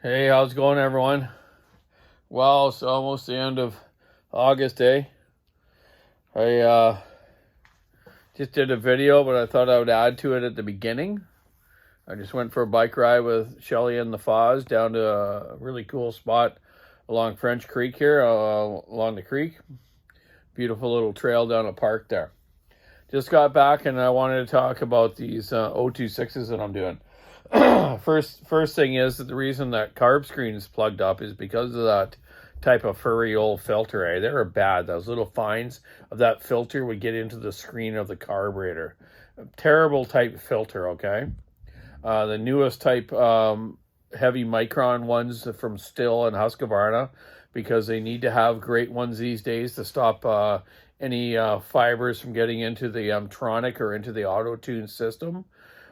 Hey, how's it going, everyone? Well, it's almost the end of August, eh? I just did a video, but I thought I would add to it at the beginning. I just went for a bike ride with Shelly and the Foz down to a really cool spot along French Creek here, along the creek. Beautiful little trail down a park there. Just got back and I wanted to talk about these 026s that I'm doing. First thing is that the reason that carb screen is plugged up is because of that type of furry old filter. Eh? They were bad. Those little fines of that filter would get into the screen of the carburetor. Terrible type filter, okay? The newest type heavy micron ones from Stihl and Husqvarna, because they need to have great ones these days to stop any fibers from getting into the tronic or into the auto-tune system.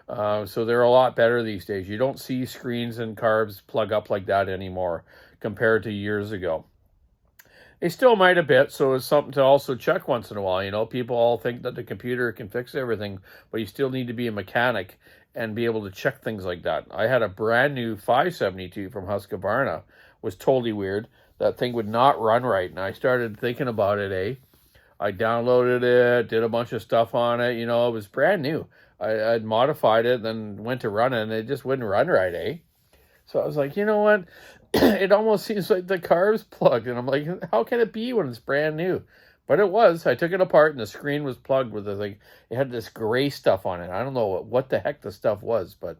So they're a lot better these days. You don't see screens and carbs plug up like that anymore compared to years ago. They still might a bit, so it's something to also check once in a while. You know, people all think that the computer can fix everything, but you still need to be a mechanic and be able to check things like that. I had a brand new 572 from Husqvarna. Was totally weird. That thing would not run right, and I started thinking about it, eh? I downloaded it, did a bunch of stuff on it. You know, it was brand new. I'd modified it, then went to run it, and it just wouldn't run right, eh? So I was like, you know what? It almost seems like the carb's plugged. And I'm like, how can it be when it's brand new? But it was. I took it apart, and the screen was plugged with this, like, it had this gray stuff on it. I don't know what the heck the stuff was, but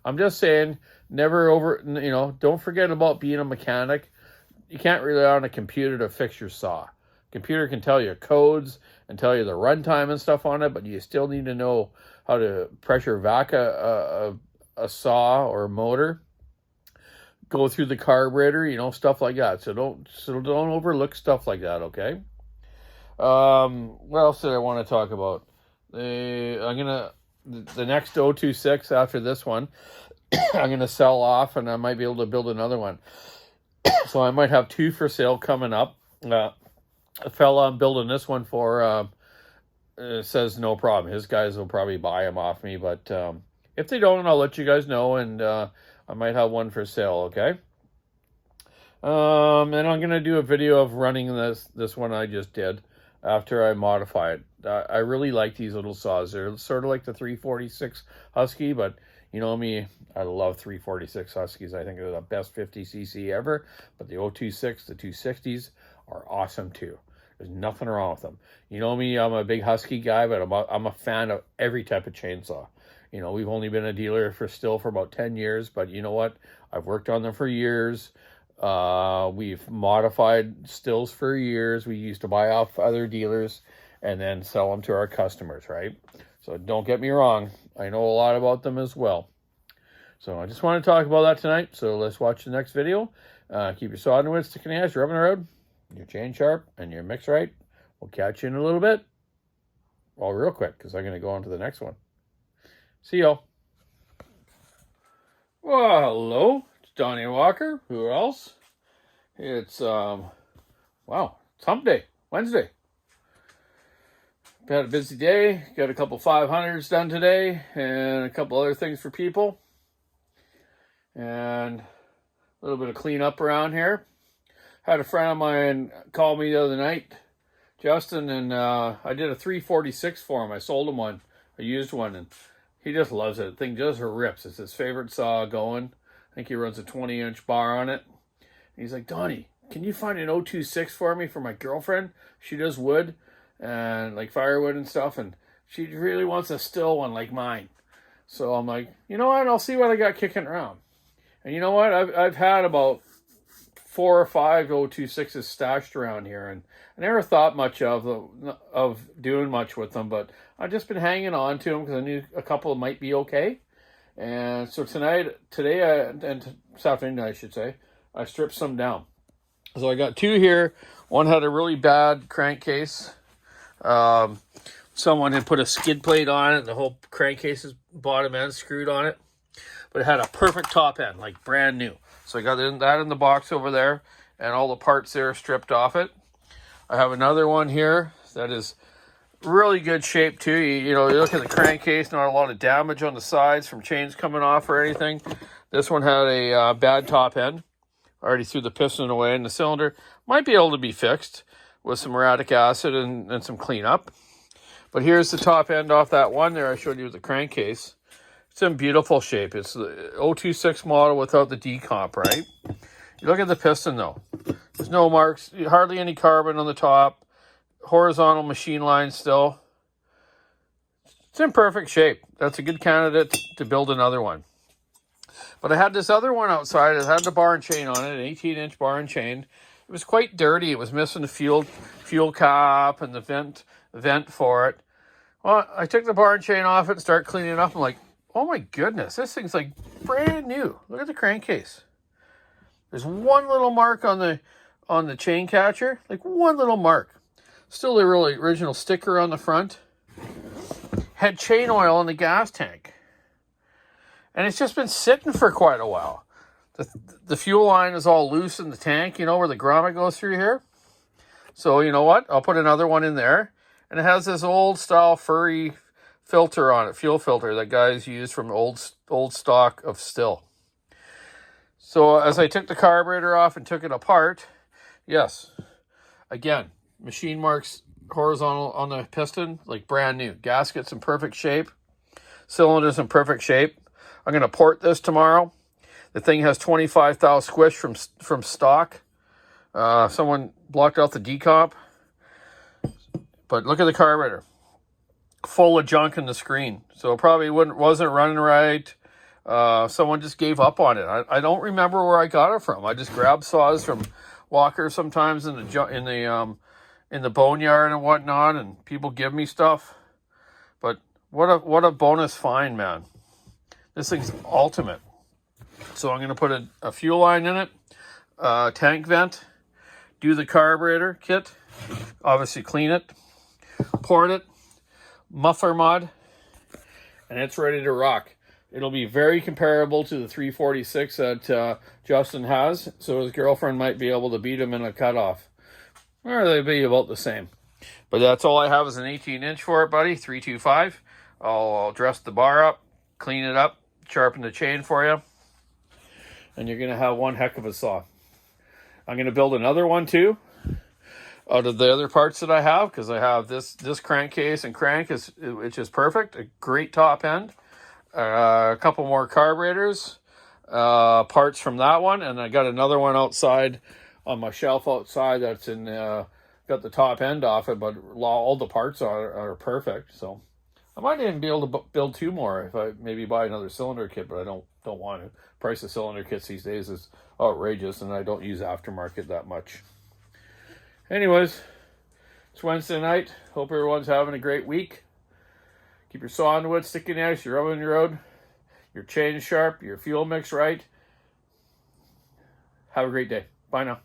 I'm just saying, don't forget about being a mechanic. You can't rely on a computer to fix your saw. Computer can tell you codes and tell you the runtime and stuff on it, but you still need to know how to pressure vac a saw or a motor, go through the carburetor, stuff like that. So don't overlook stuff like that, okay? What else did I want to talk about? The next 026 after this one, I'm gonna sell off, and I might be able to build another one. So I might have two for sale coming up. A fella I'm building this one for says no problem. His guys will probably buy them off me, but if they don't, I'll let you guys know, and I might have one for sale, okay? And I'm going to do a video of running this one I just did after I modify it. I really like these little saws. They're sort of like the 346 Husky, but you know me, I love 346 Huskies. I think they're the best 50cc ever, but the 026, the 260s are awesome too. There's nothing wrong with them. You know me, I'm a big Husky guy, but I'm a fan of every type of chainsaw. You know, we've only been a dealer for Stihl for about 10 years, but you know what? I've worked on them for years. We've modified Stihls for years. We used to buy off other dealers and then sell them to our customers, right? So don't get me wrong. I know a lot about them as well. So I just want to talk about that tonight. So let's watch the next video. Keep your saw in the wood, sticking the ass, you're up on the road, your chain sharp, and your mix right. We'll catch you in a little bit. Well, real quick, because I'm going to go on to the next one. See y'all. Well, hello. It's Donny Walker. Who else? It's, wow, it's hump day, Wednesday. Had a busy day. Got a couple 500s done today and a couple other things for people. And a little bit of cleanup around here. Had a friend of mine call me the other night, Justin, and I did a 346 for him. I sold him one, a used one, and he just loves it. The thing just rips. It's his favorite saw going. I think he runs a 20-inch bar on it. And he's like, Donny, can you find an 026 for me for my girlfriend? She does wood and like firewood and stuff, and she really wants a Stihl one like mine. So I'm like, you know what? I'll see what I got kicking around. And you know what? I've had about 4 or 5 026s stashed around here, and I never thought much of doing much with them, but I've just been hanging on to them because I knew a couple might be okay. And so today, and this afternoon, I should say, I stripped some down. So I got 2 here. One had a really bad crankcase. Someone had put a skid plate on it, and the whole crankcase's bottom end screwed on it. But it had a perfect top end, like brand new. So I got that in the box over there, and all the parts there stripped off it. I have another one here that is Really good shape too. You know, you look at the crankcase, not a lot of damage on the sides from chains coming off or anything. This one had a bad top end. Already threw the piston away, and the cylinder might be able to be fixed with some uric acid and some cleanup. But here's the top end off that one there I showed you with the crankcase. It's in beautiful shape. It's the 026 model without the decomp, right? You look at the piston though. There's no marks, hardly any carbon on the top. Horizontal machine line still. It's in perfect shape. That's a good candidate to build another one. But I had this other one outside. It had the bar and chain on it, an 18-inch bar and chain. It was quite dirty. It was missing the fuel cap and the vent for it. Well, I took the bar and chain off it and started cleaning it up. I'm like, oh my goodness, this thing's like brand new. Look at the crankcase. There's one little mark on the chain catcher, like one little mark. Still the really original sticker on the front. Had chain oil in the gas tank. And it's just been sitting for quite a while. The fuel line is all loose in the tank, you know, where the grommet goes through here. So you know what? I'll put another one in there. And it has this old style furry filter on it, fuel filter that guys use from old stock of Stihl. So as I took the carburetor off and took it apart, yes, again, machine marks horizontal on the piston, like brand new. Gasket's in perfect shape. Cylinder's in perfect shape. I'm going to port this tomorrow. The thing has 25 thou squish from stock. Someone blocked out the decomp. But look at the carburetor. Full of junk in the screen. So it probably wasn't running right. Someone just gave up on it. I don't remember where I got it from. I just grab saws from Walker sometimes in the boneyard and whatnot, and people give me stuff. But what a bonus find, man. This thing's ultimate. So I'm going to put a fuel line in it, tank vent, do the carburetor kit, obviously clean it, port it, muffler mod, and it's ready to rock. It'll be very comparable to the 346 that Justin has, so his girlfriend might be able to beat him in a cutoff. Or they'll be about the same. But that's all I have is an 18-inch for it, buddy, 325. I'll dress the bar up, clean it up, sharpen the chain for you, and you're going to have one heck of a saw. I'm going to build another one too out of the other parts that I have, because I have this crankcase and crank, which is perfect, a great top end, a couple more carburetors, parts from that one, and I got another one outside on my shelf outside that's got the top end off it, but all the parts are perfect. So I might even be able to build two more if I maybe buy another cylinder kit, but I don't want to. Price of cylinder kits these days is outrageous, and I don't use aftermarket that much. Anyways, it's Wednesday night. Hope everyone's having a great week. Keep your saw on the wood, stick in the ice, you're rubbing the road, your chain sharp, your fuel mix right. Have a great day. Bye now.